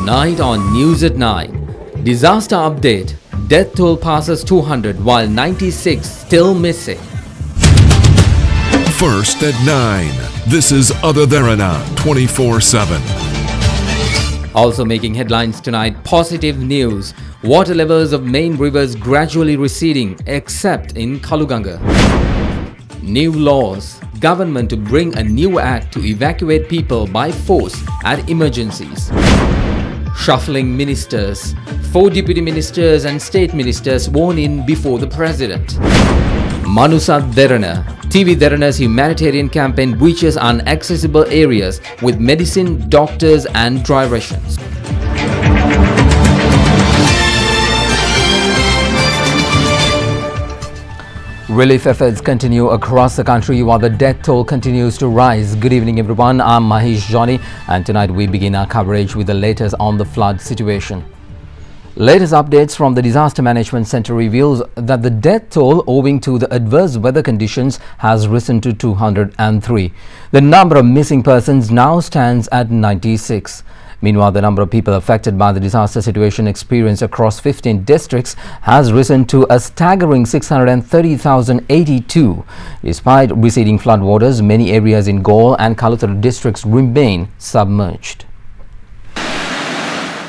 Tonight on News at 9, disaster update, death toll passes 200 while 96 still missing. First at 9, this is Other Derana 24/7. Also making headlines tonight, positive news. Water levels of main rivers gradually receding except in Kaluganga. New laws. Government to bring a new act to evacuate people by force at emergencies. Shuffling ministers. 4 deputy ministers and state ministers sworn in before the president. Manusa Derana. TV Derana's humanitarian campaign reaches inaccessible areas with medicine, doctors and dry rations. Relief efforts continue across the country while the death toll continues to rise. Good evening everyone, I'm Mahesh Johnny and tonight we begin our coverage with the latest on the flood situation. Latest updates from the Disaster Management Centre reveals that the death toll owing to the adverse weather conditions has risen to 203. The number of missing persons now stands at 96. Meanwhile, the number of people affected by the disaster situation experienced across 15 districts has risen to a staggering 630,082. Despite receding floodwaters, many areas in Galle and Kaluthara districts remain submerged.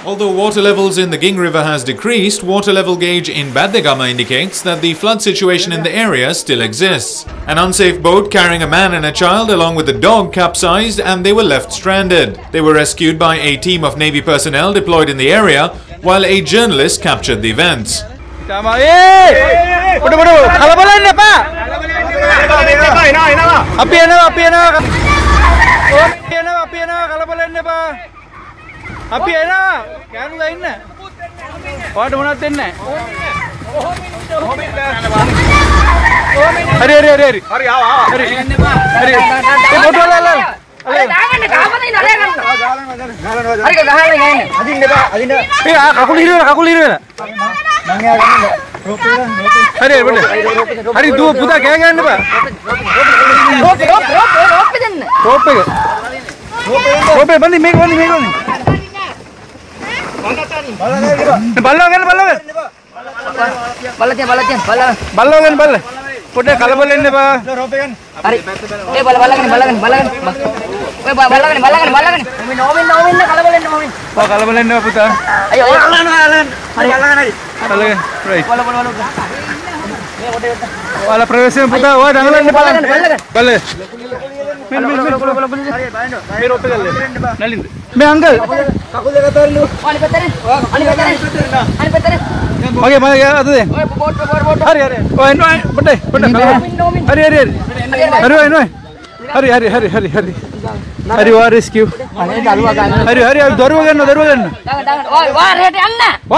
Although water levels in the Ging River has decreased, water level gauge in Baddegama indicates that the flood situation in the area still exists. An unsafe boat carrying a man and a child along with a dog capsized and they were left stranded. They were rescued by a team of Navy personnel deployed in the area while a journalist captured the events. Api enak, kan lain na. Wah, ada mana tenna? Hari. Hari awa. Hari. Foto lala. Hari jangan ni, kamu ni nolak kan? Hari kau jangan ni kan? Adin dah. Aku liru na. Hari, boleh. Hari dua putar kaya kan ni ba? Rope, bandi, make. Ballogan. Put a colorful in the bar. Hari. Ballogan. Hari rescue. Hari darugan.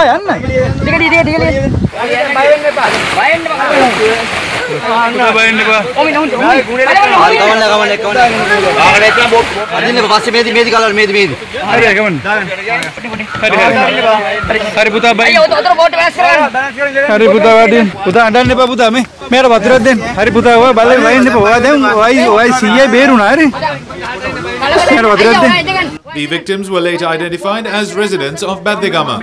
Anna. The victims were later identified as residents of Baddegama.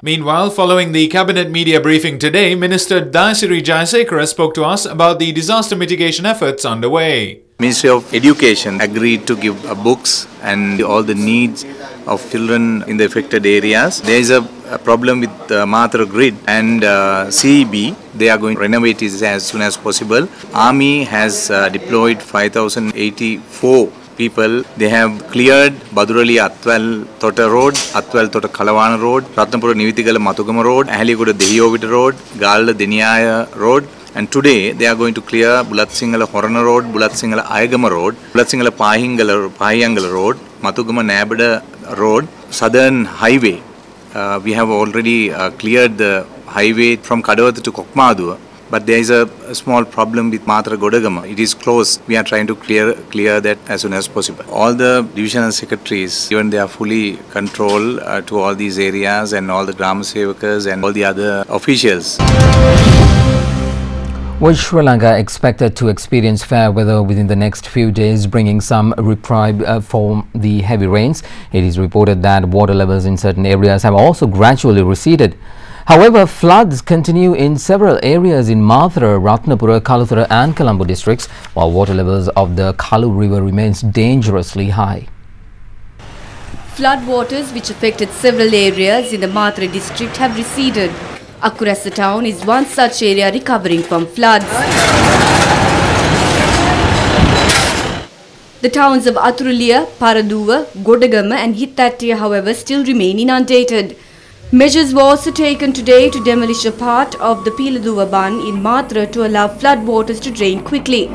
Meanwhile, following the cabinet media briefing today, Minister Dayasiri Jayasekara spoke to us about the disaster mitigation efforts underway. Ministry of Education agreed to give books and all the needs of children in the affected areas. There is a problem with Mathura grid and CEB. They are going to renovate it as soon as possible. Army has deployed 5,084 people. They have cleared Badurali Atwal Tota Road, Atwal Tota Kalawana Road, Ratnapura Nivitigala Matugama Road, Ahaligoda Dehiyovita Road, Galda Deniaya Road. And today they are going to clear Bulat Singhala Horana Road, Bulat Singhala Ayagama Road, Bulat Singhala Pahiyangala Road, Matugama Nabada Road, Southern Highway. We have already cleared the highway from Kadawatha to Kokmadua. But there is a small problem with Mathura Godagama. It is closed. We are trying to clear that as soon as possible. All the divisional secretaries, even they are fully control to all these areas and all the Gram Sevakas and all the other officials. With Sri Lanka expected to experience fair weather within the next few days, bringing some reprieve from the heavy rains, it is reported that water levels in certain areas have also gradually receded. However, floods continue in several areas in Mathura, Ratnapura, Kaluthara and Colombo districts, while water levels of the Kalu River remains dangerously high. Flood waters which affected several areas in the Mathura district have receded. Akurasa town is one such area recovering from floods. The towns of Athuruliya, Paraduwa, Godagama and Hittattiya, however, still remain inundated. Measures were also taken today to demolish a part of the Piladuwa Ban in Mathura to allow flood waters to drain quickly.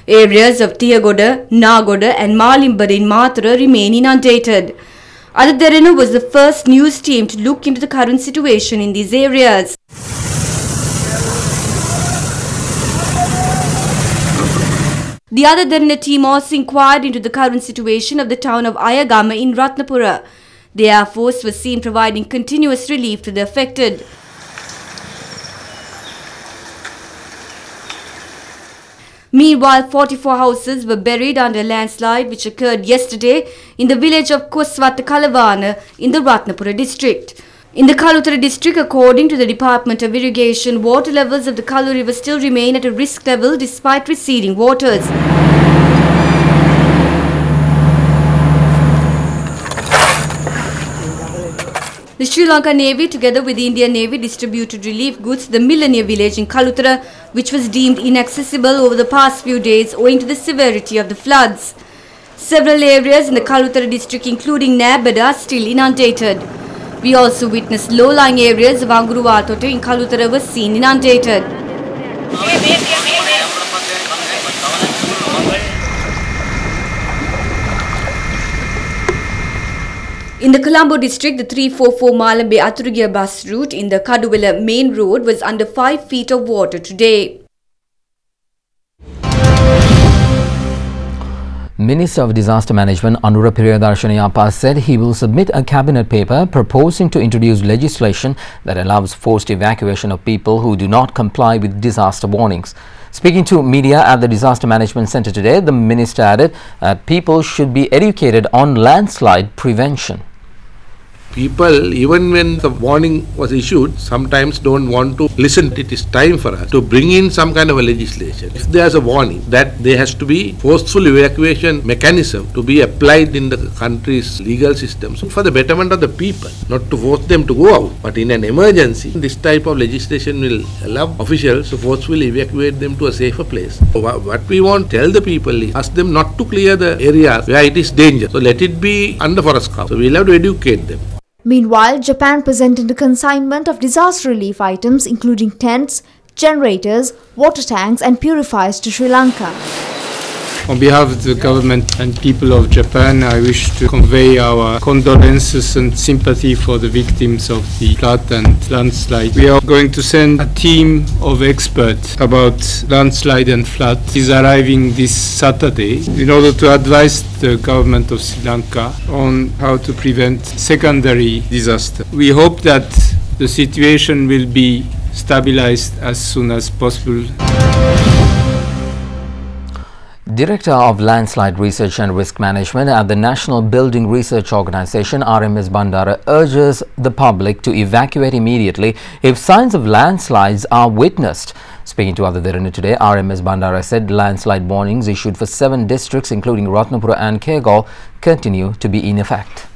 Areas of Tiyagoda, Nagoda and Malimbada in Mathura remain inundated. Derana was the first news team to look into the current situation in these areas. The Derana team also inquired into the current situation of the town of Ayagama in Ratnapura. The Air Force was seen providing continuous relief to the affected. Meanwhile, 44 houses were buried under a landslide which occurred yesterday in the village of Koswata Kalavana in the Ratnapura district. In the Kaluthara district, according to the Department of Irrigation, water levels of the Kalu River still remain at a risk level despite receding waters. The Sri Lanka Navy together with the Indian Navy distributed relief goods to the Millennium village in Kaluthara, which was deemed inaccessible over the past few days owing to the severity of the floods. Several areas in the Kaluthara district including Nabada are still inundated. We also witnessed low-lying areas of Anguruwatote in Kaluthara were seen inundated. In the Colombo district, the 344 Malambe Athurugiya bus route in the Kaduvela main road was under 5 feet of water today. Minister of Disaster Management Anura Priyadarshaniyappa said he will submit a cabinet paper proposing to introduce legislation that allows forced evacuation of people who do not comply with disaster warnings. Speaking to media at the Disaster Management Centre today, the minister added that people should be educated on landslide prevention. People, even when the warning was issued, sometimes don't want to listen. It is time for us to bring in some kind of a legislation. If there is a warning that there has to be forceful evacuation mechanism to be applied in the country's legal systems for the betterment of the people, not to force them to go out. But in an emergency, this type of legislation will allow officials to forcefully evacuate them to a safer place. So what we want to tell the people is ask them not to clear the areas where it is dangerous. So let it be under forest cover. So we'll have to educate them. Meanwhile, Japan presented a consignment of disaster relief items including tents, generators, water tanks and purifiers to Sri Lanka. On behalf of the government and people of Japan, I wish to convey our condolences and sympathy for the victims of the flood and landslide. We are going to send a team of experts about landslide and flood. It is arriving this Saturday in order to advise the government of Sri Lanka on how to prevent secondary disaster. We hope that the situation will be stabilized as soon as possible. Director of Landslide Research and Risk Management at the National Building Research Organisation RMS Bandara urges the public to evacuate immediately if signs of landslides are witnessed. Speaking to Derana today, RMS Bandara said landslide warnings issued for 7 districts including Ratnapura and Kegaon continue to be in effect.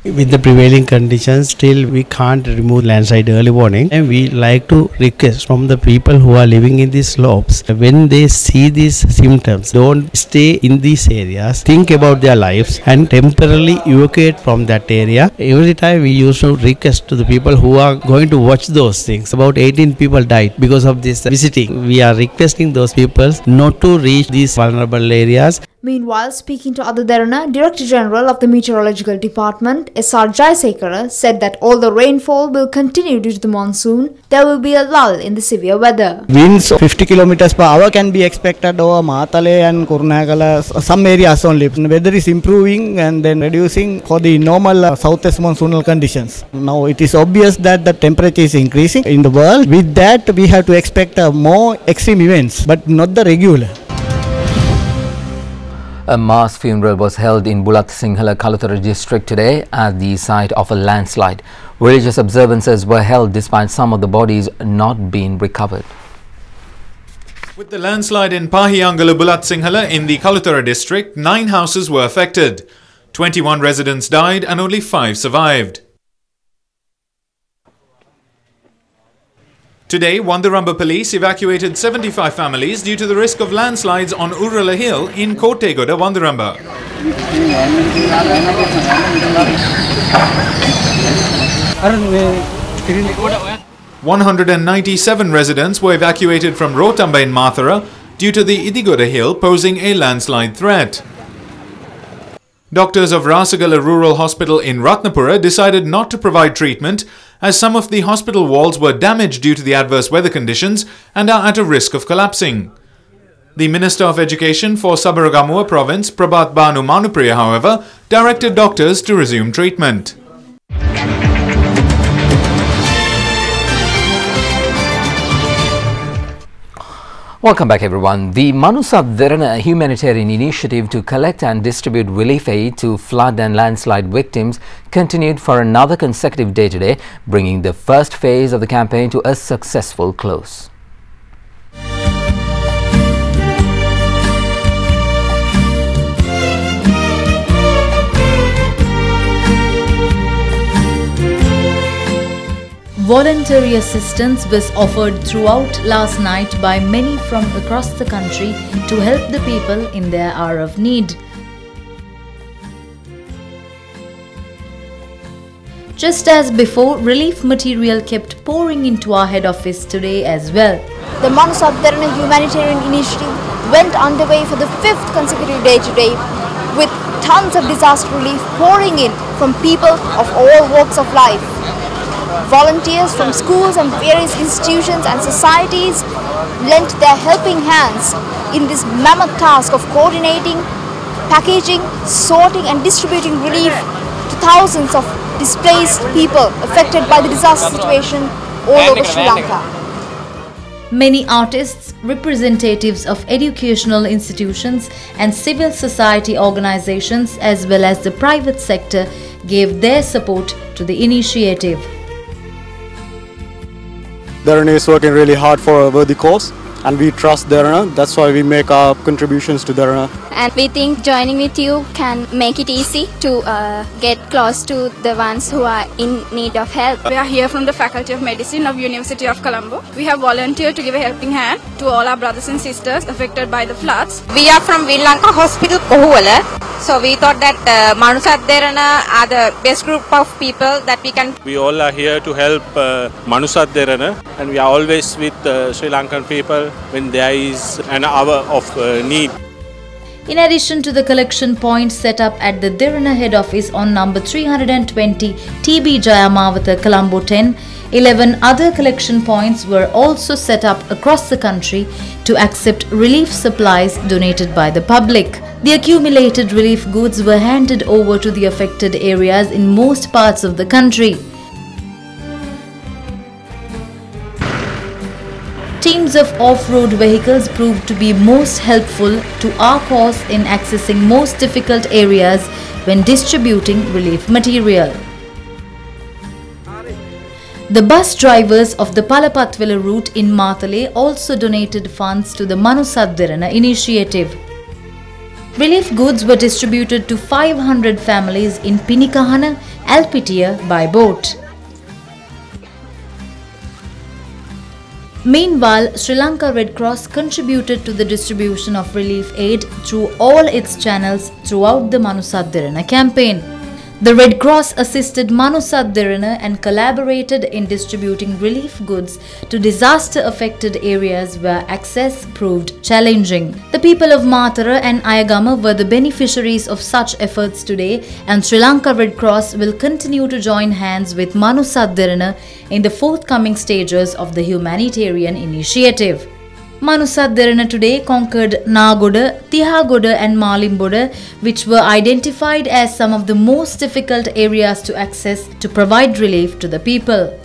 With the prevailing conditions, still we can't remove landslide early warning, and we like to request from the people who are living in these slopes, when they see these symptoms, don't stay in these areas, think about their lives and temporarily evacuate from that area. Every time we used to request to the people who are going to watch those things. About 18 people died because of this visiting. We are requesting those people not to reach these vulnerable areas. Meanwhile, speaking to Other Derana, Director General of the Meteorological Department, S.R. Jaisekara, said that although rainfall will continue due to the monsoon, there will be a lull in the severe weather. Winds 50 kilometers per hour can be expected over Matale and Kurunagala, some areas only. The weather is improving and then reducing for the normal southwest monsoonal conditions. Now it is obvious that the temperature is increasing in the world. With that, we have to expect more extreme events, but not the regular. A mass funeral was held in Bulletin 09.00 Kalutara district today at the site of a landslide. Religious observances were held despite some of the bodies not being recovered. With the landslide in Pahiyangalu Bulletin 09.00 in the Kalutara district, 9 houses were affected. 21 residents died and only 5 survived. Today, Wandaramba police evacuated 75 families due to the risk of landslides on Urala Hill in Kottegoda, Wandaramba. 197 residents were evacuated from Rotamba in Mathura due to the Idigoda Hill posing a landslide threat. Doctors of Rasagala Rural Hospital in Ratnapura decided not to provide treatment as some of the hospital walls were damaged due to the adverse weather conditions and are at a risk of collapsing. The Minister of Education for Sabaragamuwa Province, Prabhat Banu Manupriya, however, directed doctors to resume treatment. Welcome back everyone. The Derana humanitarian initiative to collect and distribute relief aid to flood and landslide victims continued for another consecutive day today, bringing the first phase of the campaign to a successful close. Voluntary assistance was offered throughout last night by many from across the country to help the people in their hour of need. Just as before, relief material kept pouring into our head office today as well. The Derana humanitarian initiative went underway for the 5th consecutive day today, with tons of disaster relief pouring in from people of all walks of life. Volunteers from schools and various institutions and societies lent their helping hands in this mammoth task of coordinating, packaging, sorting and distributing relief to thousands of displaced people affected by the disaster situation all over Sri Lanka. Many artists, representatives of educational institutions and civil society organizations as well as the private sector gave their support to the initiative. Derana is working really hard for a worthy cause and we trust Derana. That's why we make our contributions to Derana. And we think joining with you can make it easy to get close to the ones who are in need of help. We are here from the Faculty of Medicine of University of Colombo. We have volunteered to give a helping hand to all our brothers and sisters affected by the floods. We are from Sri Lanka Hospital, Kohuwala. So we thought that Derana are the best group of people that we can. We all are here to help Derana, and we are always with Sri Lankan people when there is an hour of need. In addition to the collection points set up at the Derana head office on number 320 TB Jayamawata, Colombo 10, 11 other collection points were also set up across the country to accept relief supplies donated by the public. The accumulated relief goods were handed over to the affected areas in most parts of the country. Teams of off-road vehicles proved to be most helpful to our cause in accessing most difficult areas when distributing relief material. The bus drivers of the Palapatwila route in Mathale also donated funds to the Derana initiative. Relief goods were distributed to 500 families in Pinikahana, Alpitia by boat. Meanwhile, Sri Lanka Red Cross contributed to the distribution of relief aid through all its channels throughout the Derana campaign. The Red Cross assisted Manusat Derana and collaborated in distributing relief goods to disaster-affected areas where access proved challenging. The people of Matara and Ayagama were the beneficiaries of such efforts today, and Sri Lanka Red Cross will continue to join hands with Manusat Derana in the forthcoming stages of the humanitarian initiative. Manusat Derana today conquered Nagoda, Tihagoda and Malimboda, which were identified as some of the most difficult areas to access to provide relief to the people.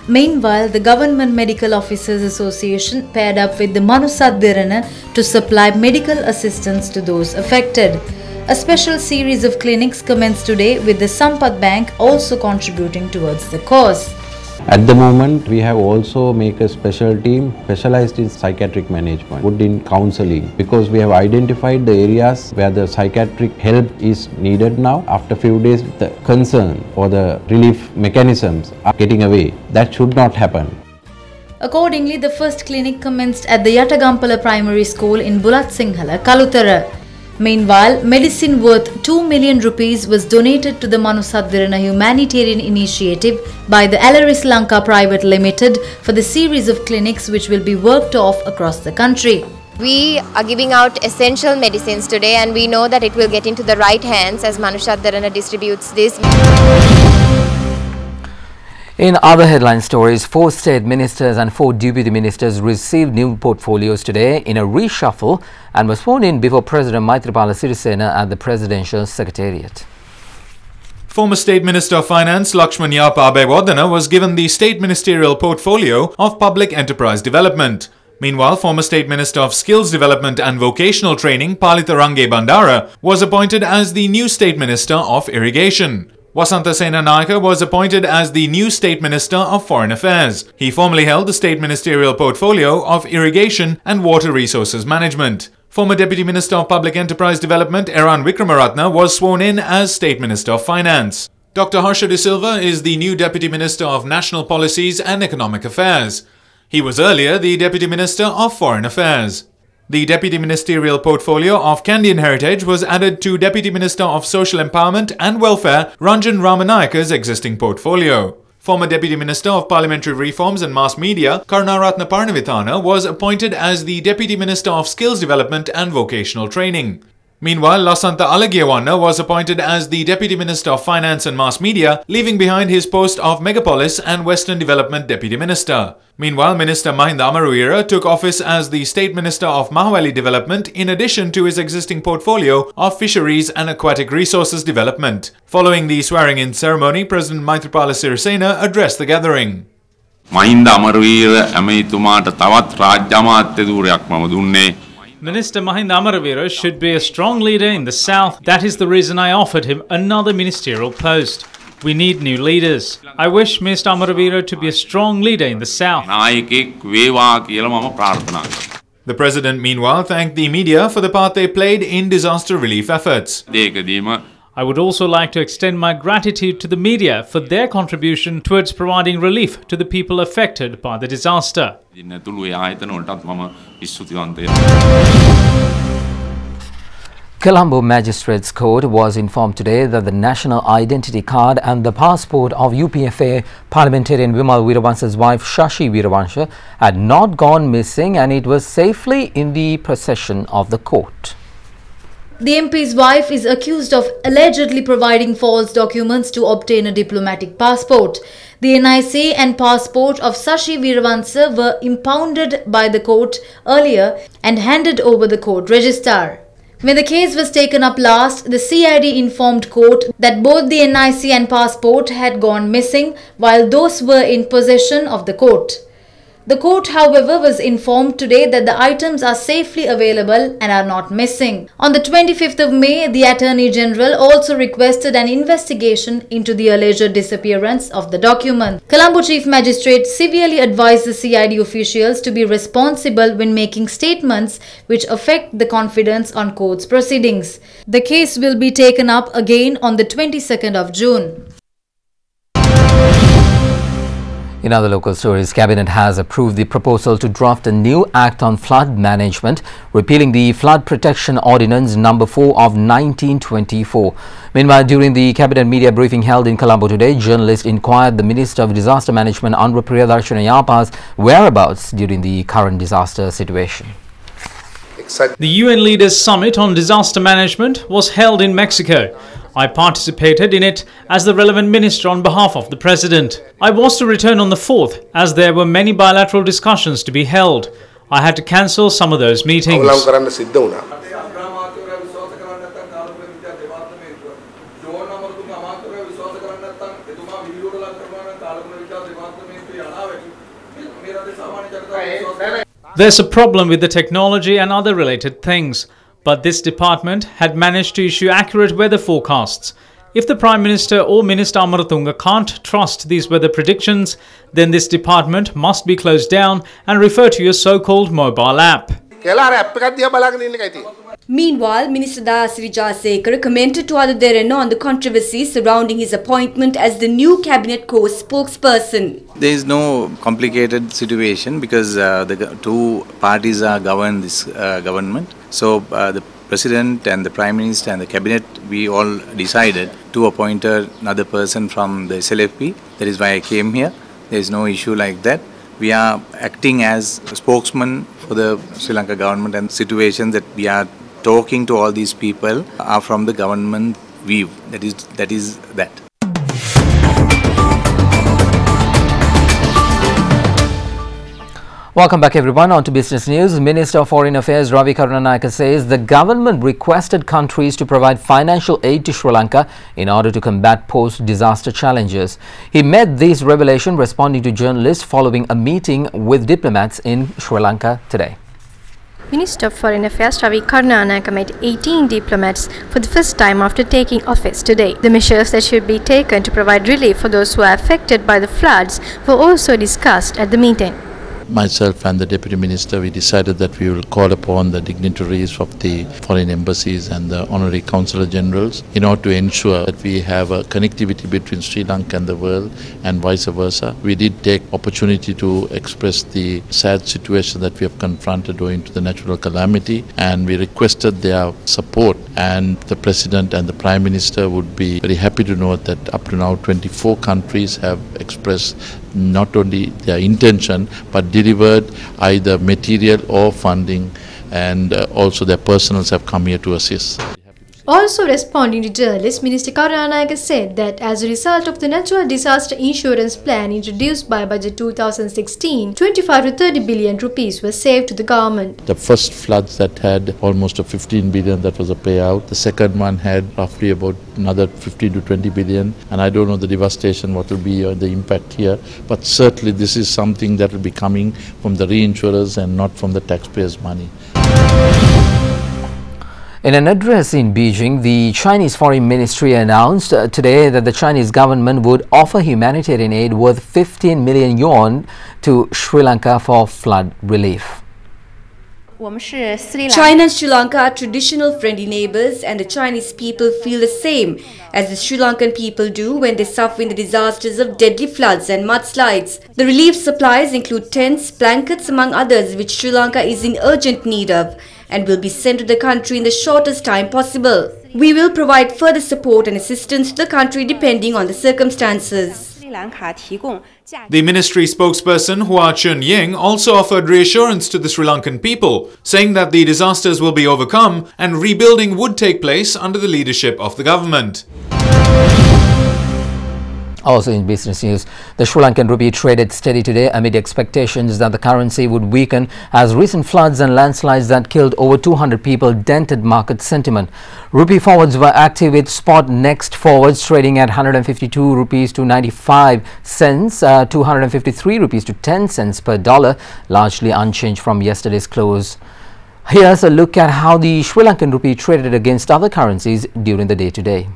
Meanwhile, the Government Medical Officers Association paired up with the Manusat Derana to supply medical assistance to those affected. A special series of clinics commenced today, with the Sampath Bank also contributing towards the cause. At the moment, we have also made a special team specialized in psychiatric management, good in counseling, because we have identified the areas where the psychiatric help is needed now. After few days, the concern or the relief mechanisms are getting away. That should not happen. Accordingly, the first clinic commenced at the Yatagampala Primary School in Bulat Sinhala, Kalutara. Meanwhile, medicine worth 2 million rupees was donated to the Manusat Derana humanitarian initiative by the Alaris Lanka Private Limited for the series of clinics which will be worked off across the country. We are giving out essential medicines today, and we know that it will get into the right hands as Manusat Derana distributes this. In other headline stories, 4 state ministers and 4 deputy ministers received new portfolios today in a reshuffle and were sworn in before President Maithripala Sirisena at the Presidential Secretariat. Former State Minister of Finance Lakshman Yapa Abeyewardena was given the State Ministerial Portfolio of Public Enterprise Development. Meanwhile, former State Minister of Skills Development and Vocational Training Palitha Range Bandara was appointed as the new State Minister of Irrigation. Wasantha Senanayake was appointed as the new State Minister of Foreign Affairs. He formerly held the State Ministerial Portfolio of Irrigation and Water Resources Management. Former Deputy Minister of Public Enterprise Development Eran Wickramaratne was sworn in as State Minister of Finance. Dr. Harsha De Silva is the new Deputy Minister of National Policies and Economic Affairs. He was earlier the Deputy Minister of Foreign Affairs. The Deputy Ministerial Portfolio of Kandyan Heritage was added to Deputy Minister of Social Empowerment and Welfare Ranjan Ramanayaka's existing portfolio. Former Deputy Minister of Parliamentary Reforms and Mass Media Karunaratne Parnavithana was appointed as the Deputy Minister of Skills Development and Vocational Training. Meanwhile, Lasantha Alagiyawanna was appointed as the Deputy Minister of Finance and Mass Media, leaving behind his post of Megapolis and Western Development Deputy Minister. Meanwhile, Minister Mahinda Amaruwira took office as the State Minister of Mahaweli Development in addition to his existing portfolio of Fisheries and Aquatic Resources Development. Following the swearing-in ceremony, President Maithripala Sirisena addressed the gathering. Mahinda Amaruwira ඇමතිතුමාට තවත් රාජ්‍ය අමාත්‍ය ධූරයක් මම දුන්නේ. Minister Mahinda Amaruwira should be a strong leader in the south. That is the reason I offered him another ministerial post. We need new leaders. I wish Mr. Amaruwira to be a strong leader in the south. The President meanwhile thanked the media for the part they played in disaster relief efforts. I would also like to extend my gratitude to the media for their contribution towards providing relief to the people affected by the disaster. Colombo Magistrates Court was informed today that the national identity card and the passport of UPFA parliamentarian Vimal Weerawansa's wife Shashi Weerawansa had not gone missing, and it was safely in the possession of the court. The MP's wife is accused of allegedly providing false documents to obtain a diplomatic passport. The NIC and passport of Shashi Weerawansa were impounded by the court earlier and handed over the court registrar. When the case was taken up last, the CID informed court that both the NIC and passport had gone missing, while those were in possession of the court. The court, however, was informed today that the items are safely available and are not missing. On the 25th of May, the Attorney General also requested an investigation into the alleged disappearance of the document. Colombo Chief Magistrate severely advised the CID officials to be responsible when making statements which affect the confidence on court's proceedings. The case will be taken up again on the 22nd of June. In other local stories, Cabinet has approved the proposal to draft a new Act on Flood Management, repealing the Flood Protection Ordinance number 4 of 1924. Meanwhile, during the Cabinet media briefing held in Colombo today, journalists inquired the Minister of Disaster Management, Anura Priyadarshana Yapa's whereabouts during the current disaster situation. The UN Leaders Summit on Disaster Management was held in Mexico. I participated in it as the relevant minister on behalf of the President. I was to return on the 4th as there were many bilateral discussions to be held. I had to cancel some of those meetings. There's a problem with the technology and other related things, but this department had managed to issue accurate weather forecasts. If the Prime Minister or Minister Amaratunga can't trust these weather predictions, then this department must be closed down and refer to your so-called mobile app. Meanwhile, Minister Dayasri Jayasekara commented to Derana on the controversy surrounding his appointment as the new Cabinet Corps spokesperson. There is no complicated situation because the two parties are govern this government. So the President and the Prime Minister and the Cabinet, we all decided to appoint another person from the SLFP. That is why I came here. There is no issue like that. We are acting as a spokesman for the Sri Lanka government, and situations that we are talking to all these people are from the government view. That is that. Welcome back everyone. On to business news. Minister of Foreign Affairs Ravi Karunanayake says the government requested countries to provide financial aid to Sri Lanka in order to combat post-disaster challenges. He made this revelation responding to journalists following a meeting with diplomats in Sri Lanka today. Minister of Foreign Affairs Ravi Karunanayake met 18 diplomats for the first time after taking office today. The measures that should be taken to provide relief for those who are affected by the floods were also discussed at the meeting. Myself and the Deputy Minister, we decided that we will call upon the dignitaries of the foreign embassies and the honorary consular generals in order to ensure that we have a connectivity between Sri Lanka and the world and vice versa. We did take opportunity to express the sad situation that we have confronted owing to the natural calamity, and we requested their support, and the President and the Prime Minister would be very happy to note that up to now 24 countries have expressed not only their intention but delivered either material or funding, and also their personals have come here to assist. Also responding to journalists, Minister Karunanayake said that as a result of the natural disaster insurance plan introduced by Budget 2016, 25 to 30 billion rupees were saved to the government. The first floods that had almost a 15 billion, that was a payout. The second one had roughly about another 15 to 20 billion, and I don't know the devastation, what will be the impact here, but certainly this is something that will be coming from the reinsurers and not from the taxpayers' money. In an address in Beijing, the Chinese Foreign Ministry announced today that the Chinese government would offer humanitarian aid worth 15 million yuan to Sri Lanka for flood relief. China and Sri Lanka are traditional friendly neighbors, and the Chinese people feel the same as the Sri Lankan people do when they suffer in the disasters of deadly floods and mudslides. The relief supplies include tents, blankets among others, which Sri Lanka is in urgent need of and will be sent to the country in the shortest time possible. We will provide further support and assistance to the country depending on the circumstances. The ministry spokesperson Hua Chunying also offered reassurance to the Sri Lankan people, saying that the disasters will be overcome and rebuilding would take place under the leadership of the government. Also in business news, the Sri Lankan rupee traded steady today amid expectations that the currency would weaken as recent floods and landslides that killed over 200 people dented market sentiment. Rupee forwards were active with spot next forwards trading at 152 rupees to 95 cents, 253 rupees to 10 cents per dollar, largely unchanged from yesterday's close. Here's a look at how the Sri Lankan rupee traded against other currencies during the day today.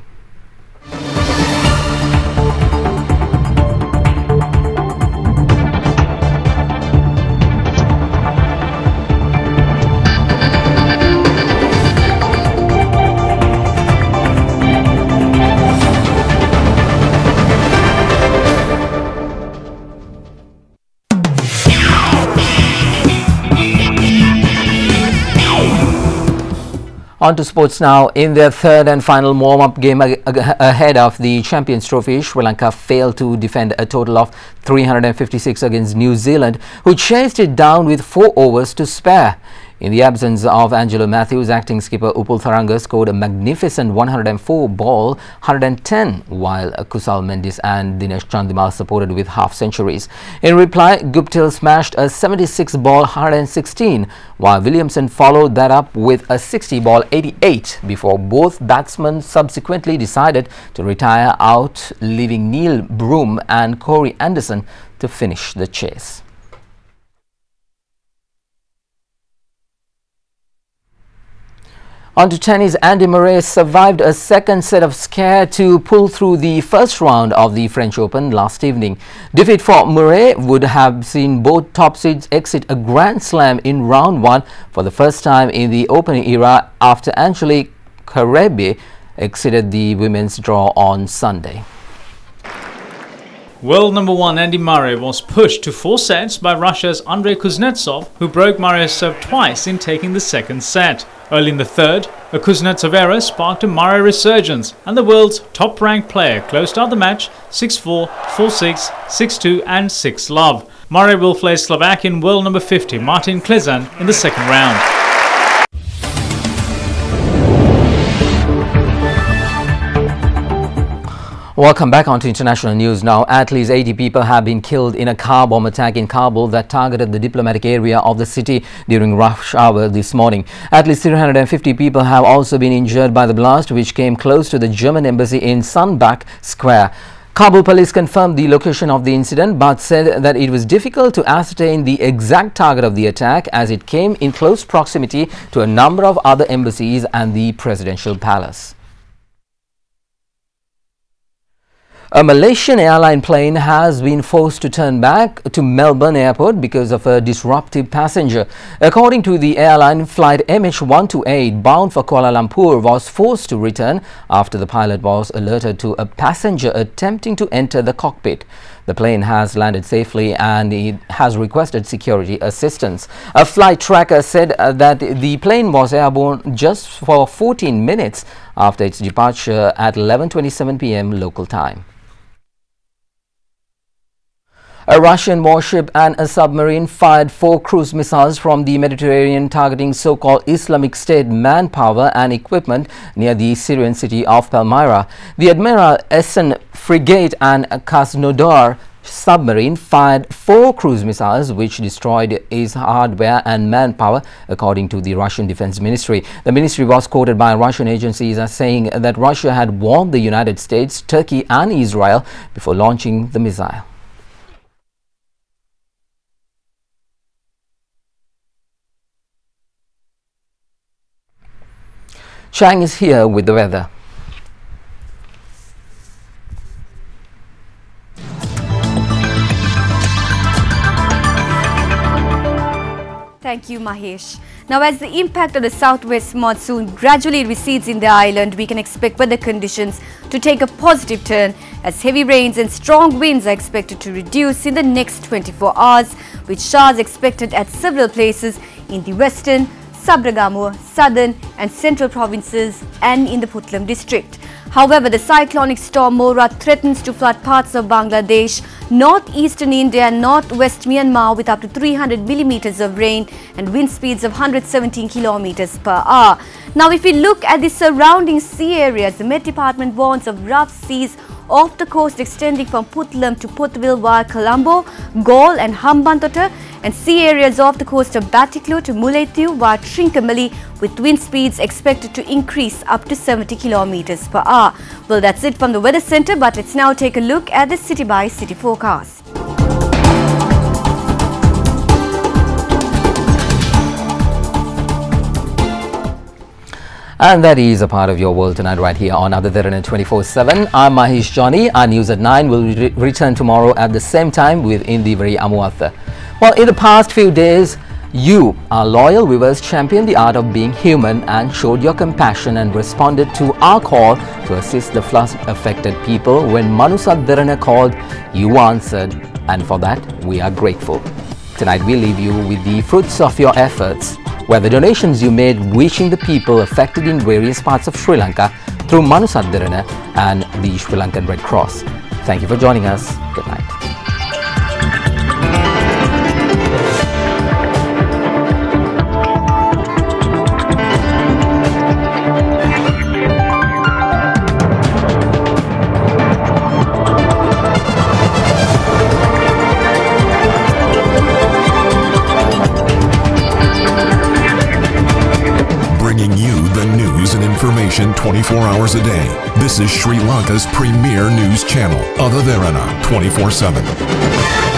On to sports now. In their third and final warm-up game ahead of the Champions Trophy, Sri Lanka failed to defend a total of 356 against New Zealand, who chased it down with 4 overs to spare. In the absence of Angelo Matthews, acting skipper Upul Tharanga scored a magnificent 104 ball 110, while Kusal Mendis and Dinesh Chandimal supported with half-centuries. In reply, Guptill smashed a 76 ball 116, while Williamson followed that up with a 60 ball 88 before both batsmen subsequently decided to retire out, leaving Neil Broom and Corey Anderson to finish the chase. On to tennis, Andy Murray survived a second set of scare to pull through the first round of the French Open last evening. Defeat for Murray would have seen both top seeds exit a Grand Slam in round 1 for the first time in the Open era after Angelique Kerber exited the women's draw on Sunday. World number 1 Andy Murray was pushed to 4 sets by Russia's Andrei Kuznetsov, who broke Murray's serve twice in taking the second set. Early in the third, a Kuznetsov error sparked a Murray resurgence, and the world's top-ranked player closed out the match 6-4, 4-6, 6-2 and 6-love. Murray will face Slovakian world number 50 Martin Klizan in the second round. Welcome back on to international news now. At least 80 people have been killed in a car bomb attack in Kabul that targeted the diplomatic area of the city during rush hour this morning. At least 350 people have also been injured by the blast, which came close to the German embassy in Sunbak Square. Kabul police confirmed the location of the incident but said that it was difficult to ascertain the exact target of the attack as it came in close proximity to a number of other embassies and the presidential palace. A Malaysian airline plane has been forced to turn back to Melbourne Airport because of a disruptive passenger. According to the airline, flight MH128 bound for Kuala Lumpur was forced to return after the pilot was alerted to a passenger attempting to enter the cockpit. The plane has landed safely and it has requested security assistance. A flight tracker said that the plane was airborne just for 14 minutes after its departure at 11:27 p.m. local time. A Russian warship and a submarine fired 4 cruise missiles from the Mediterranean targeting so-called Islamic State manpower and equipment near the Syrian city of Palmyra. The Admiral Essen frigate and Krasnodar submarine fired 4 cruise missiles which destroyed its hardware and manpower, according to the Russian Defense Ministry. The ministry was quoted by Russian agencies as saying that Russia had warned the United States, Turkey and Israel before launching the missile. Chang is here with the weather. Thank you, Mahesh. Now, as the impact of the southwest monsoon gradually recedes in the island, we can expect weather conditions to take a positive turn as heavy rains and strong winds are expected to reduce in the next 24 hours, with showers expected at several places in the western, Sabragamuwa, southern and central provinces and in the Puntland district. However, the cyclonic storm Mora threatens to flood parts of Bangladesh, northeastern India and northwest Myanmar with up to 300 millimeters of rain and wind speeds of 117 kilometers per hour. Now, if we look at the surrounding sea areas, the Met Department warns of rough seas off the coast extending from Puntland to Puthville via Colombo, Galle and Hambantota, and sea areas off the coast of Batticaloa to Mullaitivu via Trincomalee with wind speeds expected to increase up to 70 kilometers per hour. Well, that's it from the Weather Centre, but let's now take a look at the city-by-city forecast. And that is a part of your world tonight right here on Derana 24/7. I'm Mahesh Johnny. Our news at 9 will return tomorrow at the same time with Indiveri Amuatha. Well, in the past few days, you, our loyal viewers, championed the art of being human and showed your compassion and responded to our call to assist the flood-affected people. When Manusat Derana called, you answered, and for that, we are grateful. Tonight, we leave you with the fruits of your efforts. were the donations you made reaching the people affected in various parts of Sri Lanka through Manusat Derana and the Sri Lankan Red Cross. Thank you for joining us. Good night. Bringing you the news and information 24 hours a day. This is Sri Lanka's premier news channel, Derana 24/7.